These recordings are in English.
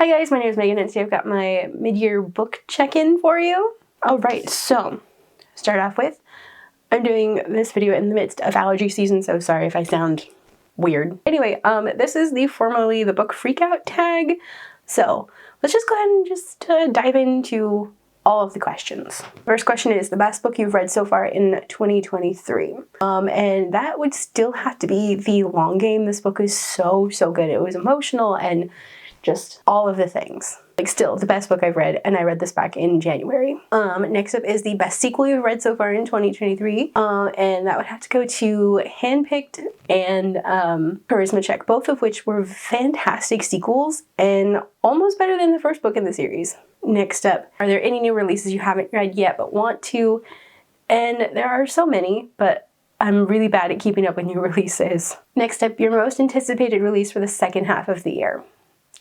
Hi guys, my name is Megan and today I've got my mid-year book check-in for you. Alright, so start off with, I'm doing this video in the midst of allergy season, so sorry if I sound weird. Anyway, this is formerly the book freakout tag, so let's just go ahead and just dive into all of the questions. First question is the best book you've read so far in 2023. And that would still have to be The Long Game. This book is so good. It was emotional and just all of the things. Like, still the best book I've read, and I read this back in January. Next up is the best sequel you've read so far in 2023. And that would have to go to Handpicked and Charisma Check, both of which were fantastic sequels and almost better than the first book in the series. Next up, are there any new releases you haven't read yet but want to? And there are so many, but I'm really bad at keeping up with new releases. Next up, your most anticipated release for the second half of the year.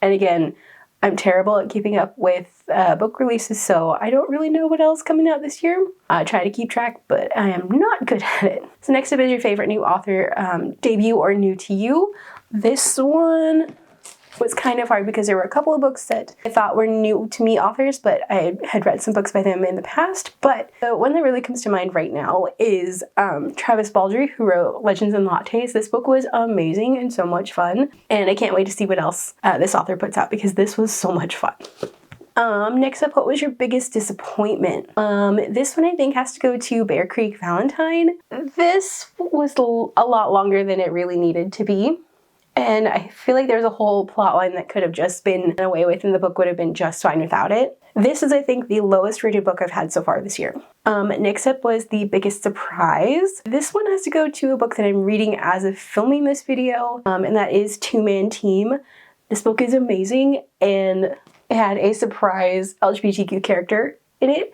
And again, I'm terrible at keeping up with book releases, so I don't really know what else is coming out this year. I try to keep track, but I am not good at it. So next up is your favorite new author, debut or new to you. This one was kind of hard because there were a couple of books that I thought were new to me authors, but I had read some books by them in the past. But the one that really comes to mind right now is Travis Baldree, who wrote Legends and Lattes. This book was amazing and so much fun, and I can't wait to see what else this author puts out because this was so much fun. Next up, what was your biggest disappointment? This one I think has to go to Bear Creek Valentine. This was a lot longer than it really needed to be. And I feel like there's a whole plot line that could have just been done away with and the book would have been just fine without it. This is, I think, the lowest rated book I've had so far this year. Next up was the biggest surprise. This one has to go to a book that I'm reading as of filming this video, and that is Two Man Team. This book is amazing, and it had a surprise LGBTQ character in it,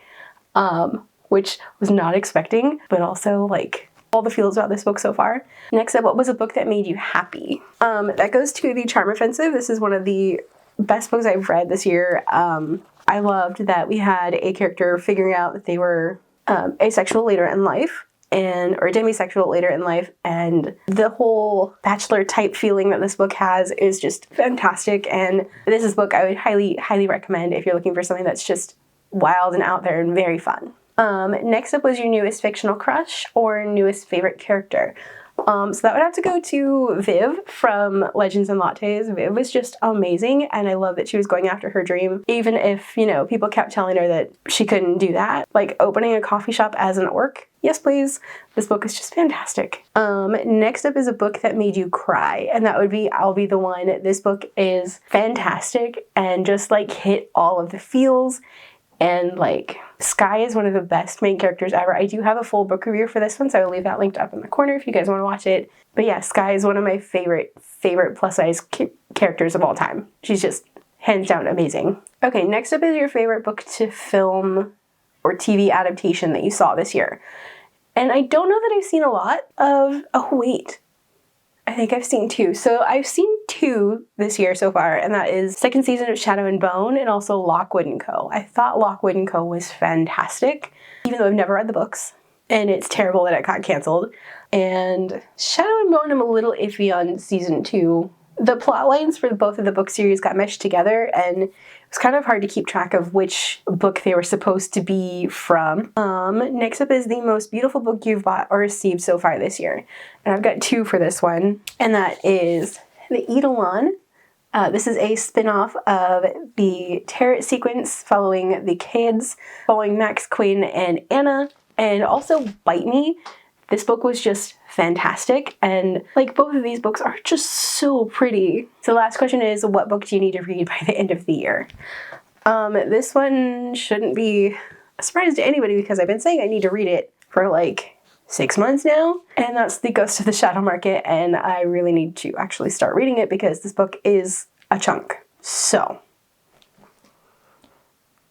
which was not expecting, but also like all the feels about this book so far. Next up, what was a book that made you happy? That goes to The Charm Offensive. This is one of the best books I've read this year. I loved that we had a character figuring out that they were asexual later in life, or demisexual later in life, and the whole bachelor type feeling that this book has is just fantastic, and this is a book I would highly recommend if you're looking for something that's just wild and out there and very fun. Next up was your newest fictional crush or newest favorite character. So that would have to go to Viv from Legends and Lattes. Viv was just amazing, and I love that she was going after her dream, even if, you know, people kept telling her that she couldn't do that. Like opening a coffee shop as an orc. Yes, please. This book is just fantastic. Next up is a book that made you cry, and that would be I'll Be the One. This book is fantastic and just like hit all of the feels. And like, Sky is one of the best main characters ever. I do have a full book review for this one, so I will leave that linked up in the corner if you guys want to watch it. But yeah, Sky is one of my favorite plus size characters of all time. She's just hands down amazing. Okay, next up is your favorite book to film or TV adaptation that you saw this year. And I don't know that I've seen a lot of, oh wait, I think I've seen two. So I've seen two this year so far, and that is second season of Shadow and Bone and also Lockwood & Co. I thought Lockwood & Co. was fantastic, even though I've never read the books, and it's terrible that it got canceled. And Shadow and Bone, I'm a little iffy on season 2. The plot lines for both of the book series got meshed together, and it was kind of hard to keep track of which book they were supposed to be from. Next up is the most beautiful book you've bought or received so far this year. And I've got two for this one, and that is The Eidolon. This is a spin-off of the Tarot sequence following the kids, following Max, Quinn, and Anna, and also Bite Me. This book was just fantastic, and like both of these books are just so pretty. So the last question is, what book do you need to read by the end of the year? This one shouldn't be a surprise to anybody because I've been saying I need to read it for like 6 months now, and that's The Ghost of the Shadow Market, and I really need to actually start reading it because this book is a chunk. So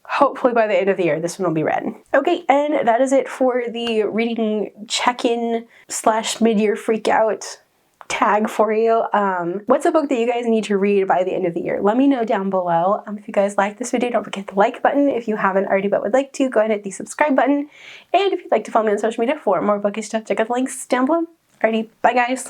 hopefully by the end of the year, this one will be read. Okay, and that is it for the reading check-in / mid-year freak-out tag for you. What's a book that you guys need to read by the end of the year? Let me know down below. If you guys like this video, don't forget the like button. If you haven't already but would like to, go ahead and hit the subscribe button. And if you'd like to follow me on social media for more bookish stuff, check out the links down below. Alrighty, bye guys.